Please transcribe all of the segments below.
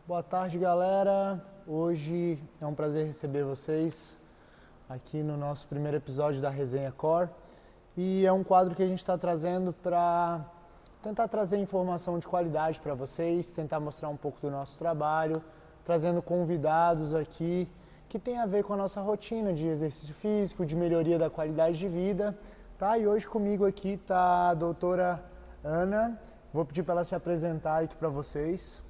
Boa tarde, galera. Hoje é um prazer receber vocês aqui no nosso primeiro episódio da Resenha Core. E é um quadro que a gente está trazendo para tentar trazer informação de qualidade para vocês, tentar mostrar um pouco do nosso trabalho, trazendo convidados aqui que tem a ver com a nossa rotina de exercício físico, de melhoria da qualidade de vida. Tá? E hoje comigo aqui está a doutora Ana. Vou pedir para ela se apresentar aqui para vocês.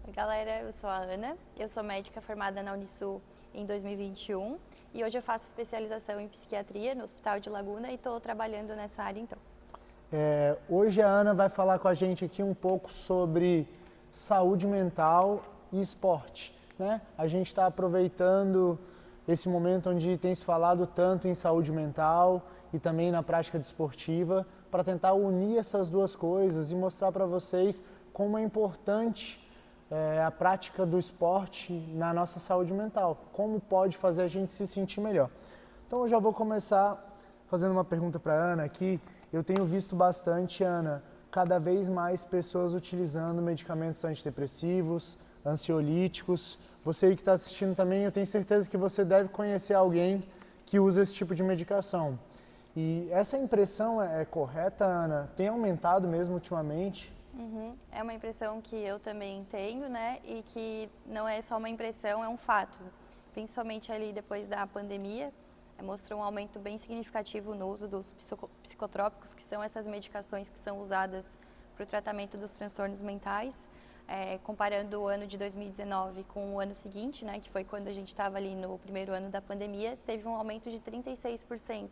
Oi, galera, eu sou a Ana, eu sou médica formada na Unisul em 2021 e hoje eu faço especialização em psiquiatria no Hospital de Laguna e estou trabalhando nessa área então. Hoje a Ana vai falar com a gente aqui um pouco sobre saúde mental e esporte, né? A gente está aproveitando esse momento onde tem se falado tanto em saúde mental e também na prática desportiva para tentar unir essas duas coisas e mostrar para vocês como é importante a prática do esporte na nossa saúde mental, como pode fazer a gente se sentir melhor. Então eu já vou começar fazendo uma pergunta para a Ana aqui. Eu tenho visto bastante, Ana, cada vez mais pessoas utilizando medicamentos antidepressivos, ansiolíticos. Você aí que está assistindo também, eu tenho certeza que você deve conhecer alguém que usa esse tipo de medicação. E essa impressão é correta, Ana? Tem aumentado mesmo ultimamente? É uma impressão que eu também tenho, né, e que não é só uma impressão, é um fato. Principalmente ali depois da pandemia, mostrou um aumento bem significativo no uso dos psicotrópicos, que são essas medicações que são usadas para o tratamento dos transtornos mentais. Comparando o ano de 2019 com o ano seguinte, né, que foi quando a gente estava ali no primeiro ano da pandemia, teve um aumento de 36%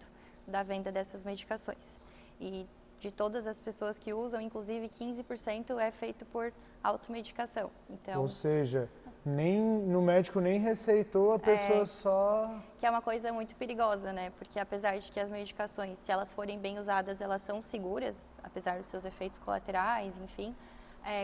da venda dessas medicações. E de todas as pessoas que usam, inclusive 15% é feito por automedicação. Então, ou seja, nem no médico nem receitou, a pessoa só... Que é uma coisa muito perigosa, né? Porque apesar de que as medicações, se elas forem bem usadas, elas são seguras, apesar dos seus efeitos colaterais, enfim.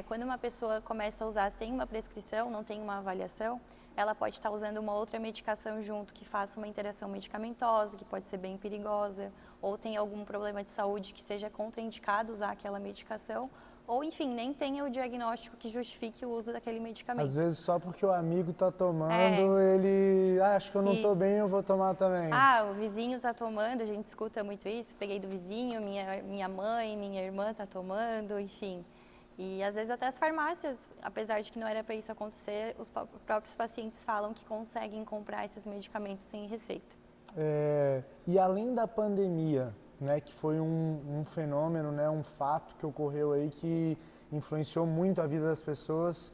Quando uma pessoa começa a usar sem uma prescrição, não tem uma avaliação, ela pode estar usando uma outra medicação junto que faça uma interação medicamentosa, que pode ser bem perigosa, ou tem algum problema de saúde que seja contraindicado usar aquela medicação, ou enfim, nem tenha o diagnóstico que justifique o uso daquele medicamento. Às vezes só porque o amigo está tomando, ele... acho que eu não estou bem, eu vou tomar também. O vizinho está tomando, a gente escuta muito isso, peguei do vizinho, minha mãe, minha irmã está tomando, enfim. E às vezes até as farmácias, apesar de que não era para isso acontecer, os próprios pacientes falam que conseguem comprar esses medicamentos sem receita. E além da pandemia, né, que foi um fenômeno, né, um fato que ocorreu aí que influenciou muito a vida das pessoas,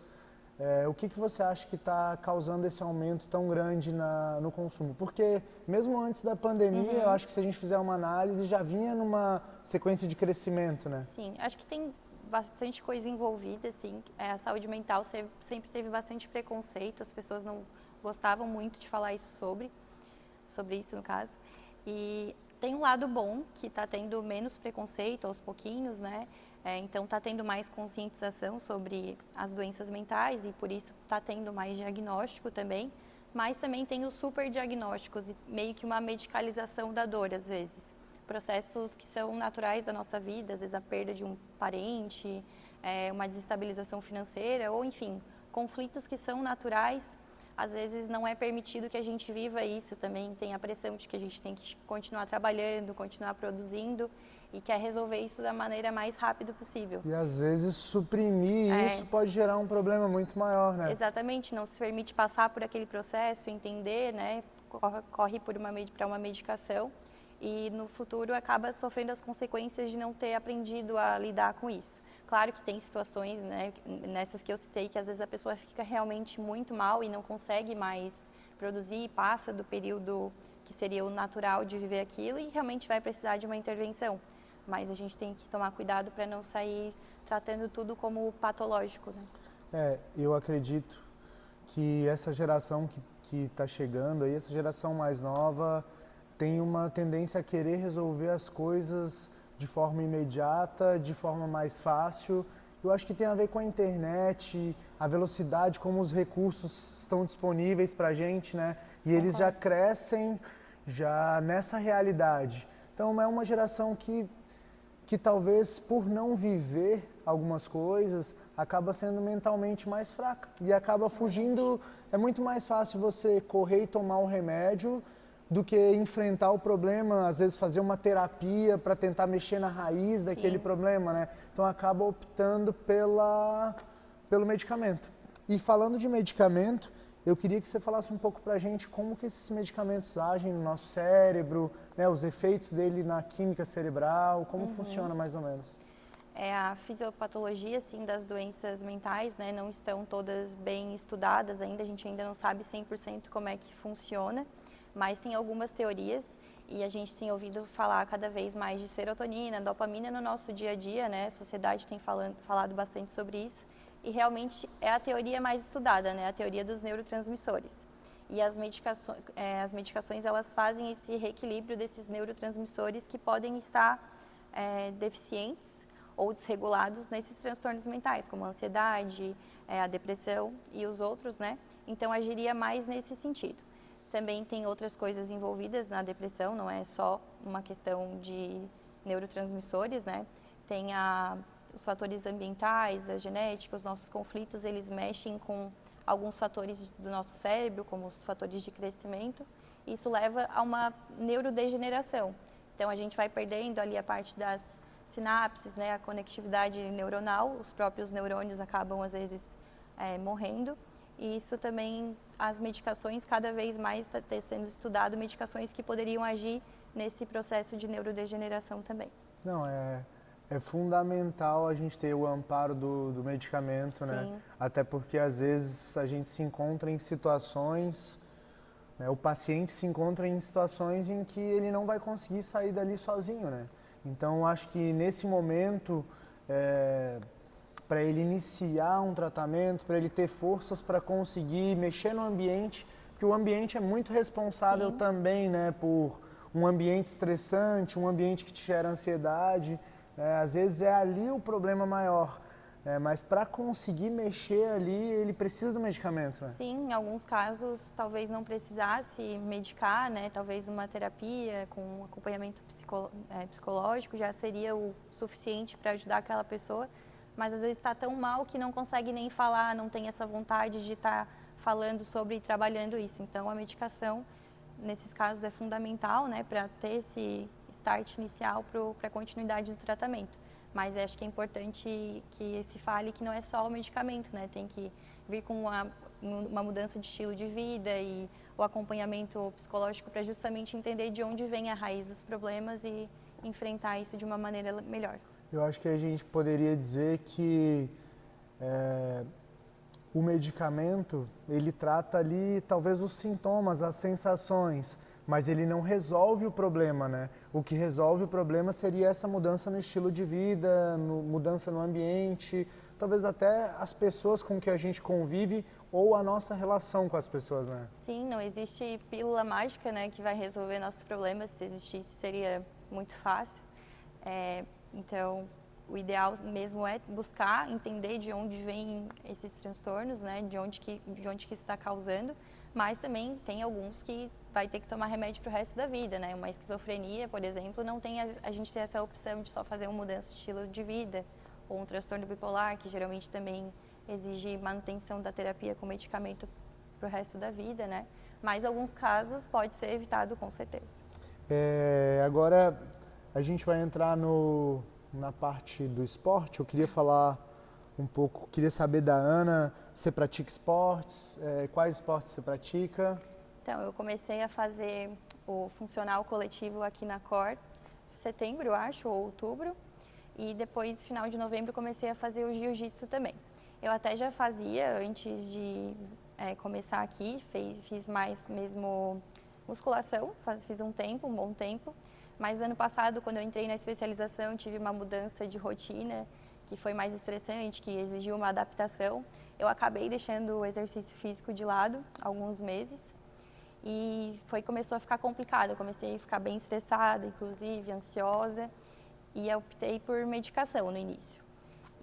o que você acha que está causando esse aumento tão grande no consumo? Porque mesmo antes da pandemia, eu acho que se a gente fizer uma análise, já vinha numa sequência de crescimento, né? Sim, acho que tem bastante coisa envolvida, assim. A saúde mental sempre teve bastante preconceito, as pessoas não gostavam muito de falar sobre isso no caso. E tem um lado bom, que está tendo menos preconceito aos pouquinhos, né? Então está tendo mais conscientização sobre as doenças mentais e por isso está tendo mais diagnóstico também. Mas também tem os superdiagnósticos e meio que uma medicalização da dor às vezes. Processos que são naturais da nossa vida, às vezes a perda de um parente, uma desestabilização financeira, ou enfim, conflitos que são naturais, às vezes não é permitido que a gente viva isso também, tem a pressão de que a gente tem que continuar trabalhando, continuar produzindo e quer resolver isso da maneira mais rápida possível. E às vezes suprimir isso pode gerar um problema muito maior, né? Exatamente, não se permite passar por aquele processo, entender, né, corre para uma medicação. E no futuro acaba sofrendo as consequências de não ter aprendido a lidar com isso. Claro que tem situações, né, nessas que eu citei, que às vezes a pessoa fica realmente muito mal e não consegue mais produzir, passa do período que seria o natural de viver aquilo e realmente vai precisar de uma intervenção. Mas a gente tem que tomar cuidado para não sair tratando tudo como patológico, né? Eu acredito que essa geração que está chegando aí, essa geração mais nova, tem uma tendência a querer resolver as coisas de forma imediata, de forma mais fácil. Eu acho que tem a ver com a internet, a velocidade, como os recursos estão disponíveis para a gente, né? E eles já crescem já nessa realidade. Então é uma geração que talvez por não viver algumas coisas, acaba sendo mentalmente mais fraca e acaba fugindo. É muito mais fácil você correr e tomar um remédio do que enfrentar o problema, às vezes fazer uma terapia para tentar mexer na raiz daquele problema, né? Então acaba optando pelo medicamento. E falando de medicamento, eu queria que você falasse um pouco para a gente como que esses medicamentos agem no nosso cérebro, né, os efeitos dele na química cerebral, como funciona mais ou menos. A fisiopatologia, assim, das doenças mentais, né, não estão todas bem estudadas ainda, a gente ainda não sabe 100% como é que funciona, mas tem algumas teorias e a gente tem ouvido falar cada vez mais de serotonina, dopamina no nosso dia a dia, né, a sociedade tem falado bastante sobre isso e realmente é a teoria mais estudada, né, a teoria dos neurotransmissores. E as medicações elas fazem esse reequilíbrio desses neurotransmissores que podem estar deficientes ou desregulados nesses transtornos mentais, como a ansiedade, a depressão e os outros, né? Então, agiria mais nesse sentido. Também tem outras coisas envolvidas na depressão, não é só uma questão de neurotransmissores, né? Tem os fatores ambientais, a genética, os nossos conflitos, eles mexem com alguns fatores do nosso cérebro, como os fatores de crescimento. Isso leva a uma neurodegeneração. Então, a gente vai perdendo ali a parte das sinapses, né, a conectividade neuronal, os próprios neurônios acabam às vezes morrendo e isso também, as medicações, cada vez mais está sendo estudado, medicações que poderiam agir nesse processo de neurodegeneração também. Não, é fundamental a gente ter o amparo do medicamento, né? Até porque às vezes a gente se encontra em situações, né, o paciente se encontra em situações em que ele não vai conseguir sair dali sozinho, né? Então, acho que nesse momento, para ele iniciar um tratamento, para ele ter forças para conseguir mexer no ambiente, porque o ambiente é muito responsável também, né, por um ambiente estressante, um ambiente que te gera ansiedade. Às vezes é ali o problema maior. Mas para conseguir mexer ali, ele precisa do medicamento, né? Sim, em alguns casos talvez não precisasse medicar, né? Talvez uma terapia com acompanhamento psicológico já seria o suficiente para ajudar aquela pessoa, mas às vezes está tão mal que não consegue nem falar, não tem essa vontade de estar falando sobre e trabalhando isso. Então a medicação, nesses casos, é fundamental, né? Para ter esse start inicial para a continuidade do tratamento. Mas acho que é importante que se fale que não é só o medicamento, né? Tem que vir com uma mudança de estilo de vida e o acompanhamento psicológico para justamente entender de onde vem a raiz dos problemas e enfrentar isso de uma maneira melhor. Eu acho que a gente poderia dizer que o medicamento, ele trata ali talvez os sintomas, as sensações, mas ele não resolve o problema, né? O que resolve o problema seria essa mudança no estilo de vida, mudança no ambiente, talvez até as pessoas com que a gente convive ou a nossa relação com as pessoas, né? Sim, não existe pílula mágica, né, que vai resolver nossos problemas. Se existisse, seria muito fácil. Então, o ideal mesmo é buscar entender de onde vêm esses transtornos, né, de onde que isso está causando. Mas também tem alguns que vai ter que tomar remédio para o resto da vida, né? Uma esquizofrenia, por exemplo, não tem a gente tem essa opção de só fazer uma mudança de estilo de vida, ou um transtorno bipolar, que geralmente também exige manutenção da terapia com medicamento para o resto da vida, né? Mas em alguns casos pode ser evitado com certeza. Agora a gente vai entrar na parte do esporte. Eu queria falar um pouco, queria saber da Ana, você pratica esportes? Quais esportes você pratica? Então, eu comecei a fazer o funcional coletivo aqui na COR, setembro, eu acho, ou outubro. E depois, final de novembro, comecei a fazer o jiu-jitsu também. Eu até já fazia antes de começar aqui, fiz mais mesmo musculação, fiz um bom tempo. Mas ano passado, quando eu entrei na especialização, tive uma mudança de rotina que foi mais estressante, que exigiu uma adaptação. Eu acabei deixando o exercício físico de lado alguns meses e começou a ficar complicado. Eu comecei a ficar bem estressada, inclusive ansiosa, e eu optei por medicação no início.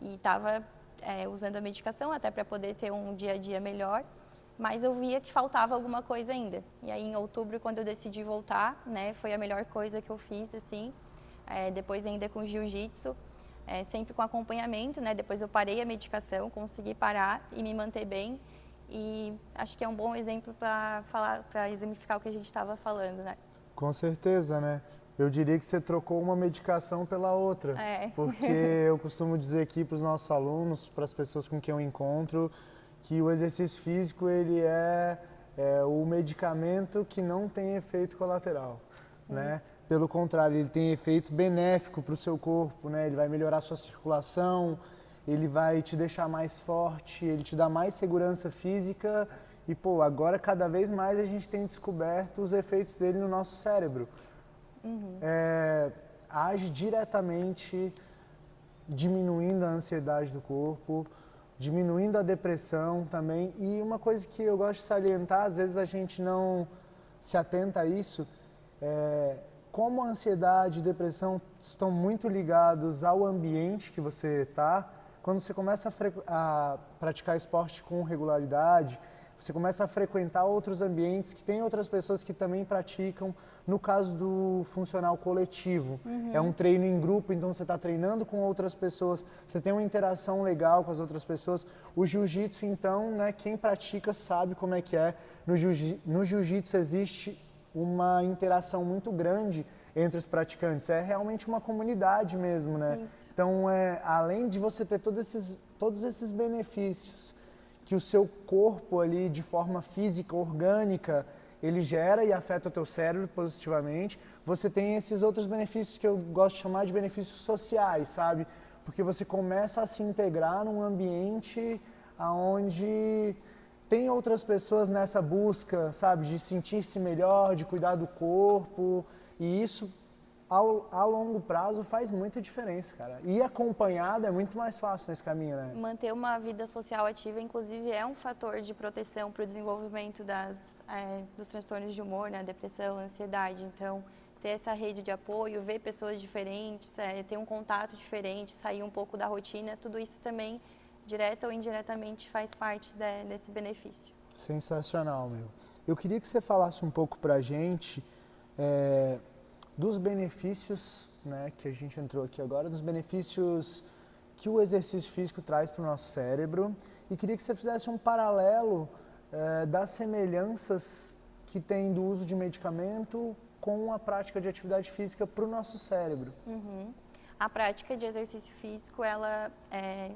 E estava usando a medicação até para poder ter um dia a dia melhor, mas eu via que faltava alguma coisa ainda. E aí em outubro, quando eu decidi voltar, né, foi a melhor coisa que eu fiz, assim. Depois ainda com jiu-jitsu, sempre com acompanhamento, né? Depois eu parei a medicação, consegui parar e me manter bem. E acho que é um bom exemplo para exemplificar o que a gente estava falando, né? Com certeza, né? Eu diria que você trocou uma medicação pela outra. É. Porque eu costumo dizer aqui para os nossos alunos, para as pessoas com quem eu encontro, que o exercício físico ele é o medicamento que não tem efeito colateral, né? Pelo contrário, ele tem efeito benéfico para o seu corpo, né? Ele vai melhorar a sua circulação, ele vai te deixar mais forte, ele te dá mais segurança física e, pô, agora cada vez mais a gente tem descoberto os efeitos dele no nosso cérebro. Age diretamente diminuindo a ansiedade do corpo, diminuindo a depressão também. E uma coisa que eu gosto de salientar, às vezes a gente não se atenta a isso, como a ansiedade e depressão estão muito ligados ao ambiente que você está. Quando você começa a praticar esporte com regularidade, você começa a frequentar outros ambientes que tem outras pessoas que também praticam. No caso do funcional coletivo, é um treino em grupo, então você está treinando com outras pessoas, você tem uma interação legal com as outras pessoas. O jiu-jitsu, então, né, quem pratica sabe como é que é. No jiu-jitsu existe uma interação muito grande entre os praticantes, é realmente uma comunidade mesmo, né? Isso. Então, além de você ter todos esses benefícios que o seu corpo ali, de forma física, orgânica, ele gera e afeta o teu cérebro positivamente, você tem esses outros benefícios que eu gosto de chamar de benefícios sociais, sabe? Porque você começa a se integrar num ambiente onde tem outras pessoas nessa busca, sabe? De sentir-se melhor, de cuidar do corpo, e isso a longo prazo faz muita diferença, cara. E acompanhado é muito mais fácil nesse caminho, né? Manter uma vida social ativa, inclusive, é um fator de proteção para o desenvolvimento dos transtornos de humor, né? Depressão, ansiedade. Então, ter essa rede de apoio, ver pessoas diferentes, ter um contato diferente, sair um pouco da rotina, tudo isso também, direta ou indiretamente, faz parte desse benefício. Sensacional, meu. Eu queria que você falasse um pouco pra gente dos benefícios, né, que a gente entrou aqui agora, dos benefícios que o exercício físico traz para o nosso cérebro, e queria que você fizesse um paralelo das semelhanças que tem do uso de medicamento com a prática de atividade física para o nosso cérebro. A prática de exercício físico, ela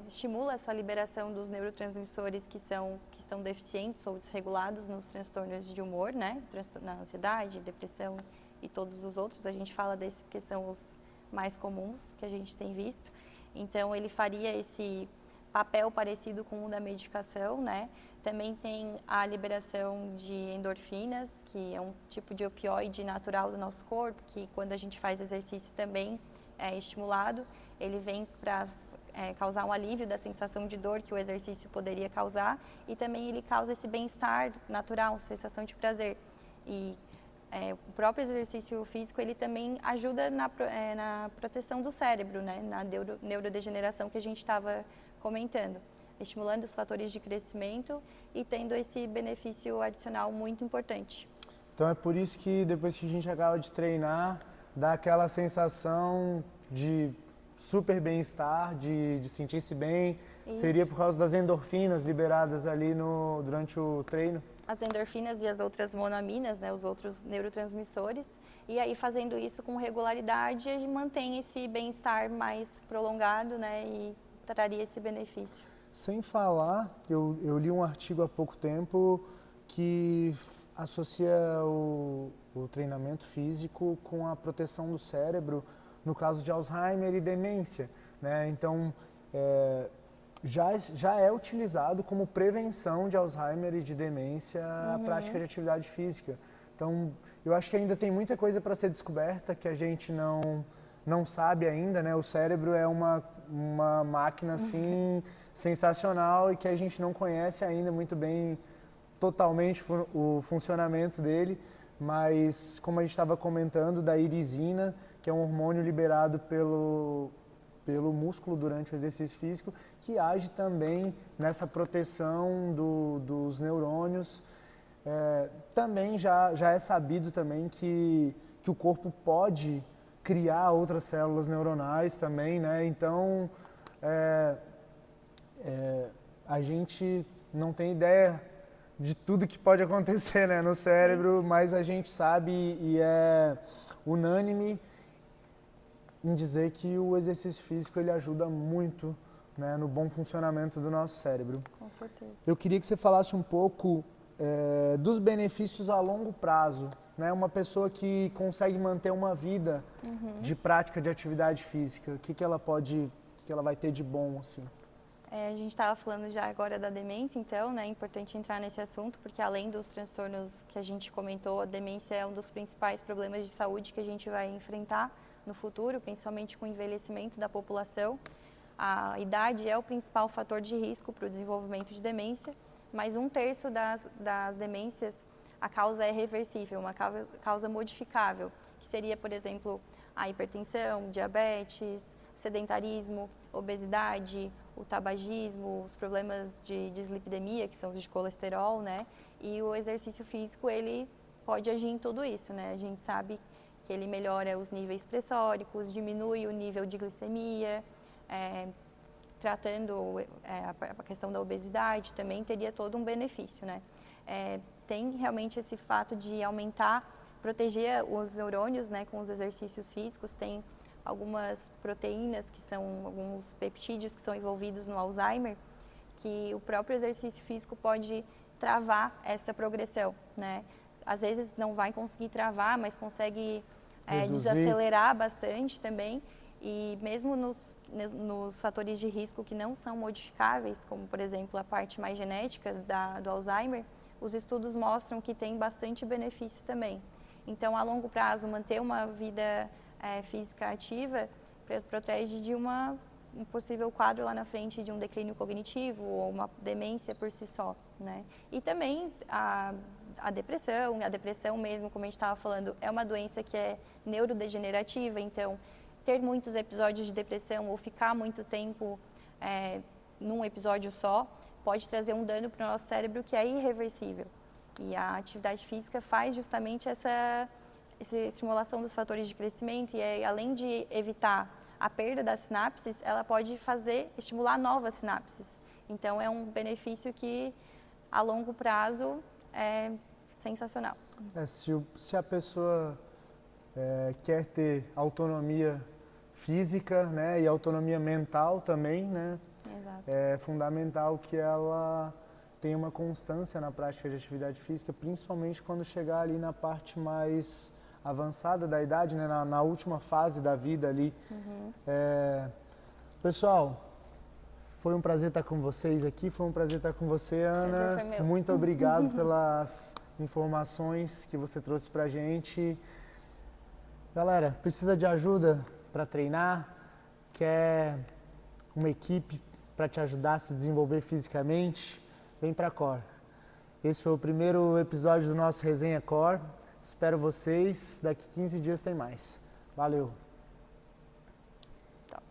estimula essa liberação dos neurotransmissores que estão deficientes ou desregulados nos transtornos de humor, né? Na ansiedade, depressão e todos os outros. A gente fala desse porque são os mais comuns que a gente tem visto. Então, ele faria esse papel parecido com o da medicação, né? Também tem a liberação de endorfinas, que é um tipo de opioide natural do nosso corpo, que quando a gente faz exercício também é estimulado. Ele vem para causar um alívio da sensação de dor que o exercício poderia causar, e também ele causa esse bem-estar natural, sensação de prazer. E o próprio exercício físico, ele também ajuda na proteção do cérebro, né? Na neurodegeneração que a gente estava comentando, estimulando os fatores de crescimento e tendo esse benefício adicional muito importante. Então é por isso que depois que a gente acaba de treinar, dá aquela sensação de super bem-estar, de sentir-se bem. Isso. Seria por causa das endorfinas liberadas ali durante o treino? As endorfinas e as outras monoaminas, né, os outros neurotransmissores. E aí, fazendo isso com regularidade, a gente mantém esse bem-estar mais prolongado, né, e traria esse benefício. Sem falar, eu li um artigo há pouco tempo que associa o treinamento físico com a proteção do cérebro no caso de Alzheimer e demência, né? Então, já é utilizado como prevenção de Alzheimer e de demência a prática de atividade física. Então, eu acho que ainda tem muita coisa para ser descoberta que a gente não sabe ainda, né? O cérebro é uma máquina, assim, sensacional e que a gente não conhece ainda muito bem totalmente o funcionamento dele, mas como a gente estava comentando, da irisina, que é um hormônio liberado pelo músculo durante o exercício físico, que age também nessa proteção dos neurônios. Também já é sabido também que o corpo pode criar outras células neuronais também, né? Então, a gente não tem ideia de tudo que pode acontecer, né, no cérebro, mas a gente sabe e é unânime em dizer que o exercício físico ele ajuda muito, né, no bom funcionamento do nosso cérebro. Com certeza. Eu queria que você falasse um pouco dos benefícios a longo prazo, né? Uma pessoa que consegue manter uma vida de prática de atividade física, o que ela vai ter de bom, assim? A gente estava falando já agora da demência, então, né? É importante entrar nesse assunto, porque além dos transtornos que a gente comentou, a demência é um dos principais problemas de saúde que a gente vai enfrentar no futuro, principalmente com o envelhecimento da população. A idade é o principal fator de risco para o desenvolvimento de demência, mas 1/3 das demências, a causa é reversível, uma causa modificável, que seria, por exemplo, a hipertensão, diabetes, sedentarismo, obesidade, o tabagismo, os problemas de dislipidemia, que são os de colesterol, né? E o exercício físico, ele pode agir em tudo isso, né? A gente sabe que ele melhora os níveis pressóricos, diminui o nível de glicemia, tratando a questão da obesidade, também teria todo um benefício, né? Tem realmente esse fato de aumentar, proteger os neurônios, né, com os exercícios físicos. Tem algumas proteínas que são alguns peptídeos que são envolvidos no Alzheimer, que o próprio exercício físico pode travar essa progressão, né? Às vezes não vai conseguir travar, mas consegue desacelerar bastante também. E mesmo nos fatores de risco que não são modificáveis, como por exemplo a parte mais genética do Alzheimer, os estudos mostram que tem bastante benefício também. Então, a longo prazo, manter uma vida física ativa protege de um possível quadro lá na frente de um declínio cognitivo ou uma demência por si só, né? E também a depressão mesmo, como a gente estava falando, é uma doença que é neurodegenerativa, então ter muitos episódios de depressão ou ficar muito tempo num episódio só pode trazer um dano para o nosso cérebro que é irreversível. E a atividade física faz justamente essa estimulação dos fatores de crescimento e além de evitar a perda das sinapses, ela pode estimular novas sinapses. Então é um benefício que a longo prazo é sensacional. Se a pessoa quer ter autonomia física, né, e autonomia mental também, né? Exato. É fundamental que ela tenha uma constância na prática de atividade física, principalmente quando chegar ali na parte mais avançada da idade, né, na última fase da vida ali. Pessoal, foi um prazer estar com vocês aqui, foi um prazer estar com você, Ana. Prazer foi meu. Muito obrigado pelas informações que você trouxe pra gente. Galera, precisa de ajuda para treinar? Quer uma equipe para te ajudar a se desenvolver fisicamente? Vem para a Core. Esse foi o primeiro episódio do nosso Resenha Core. Espero vocês. Daqui 15 dias tem mais. Valeu! Top!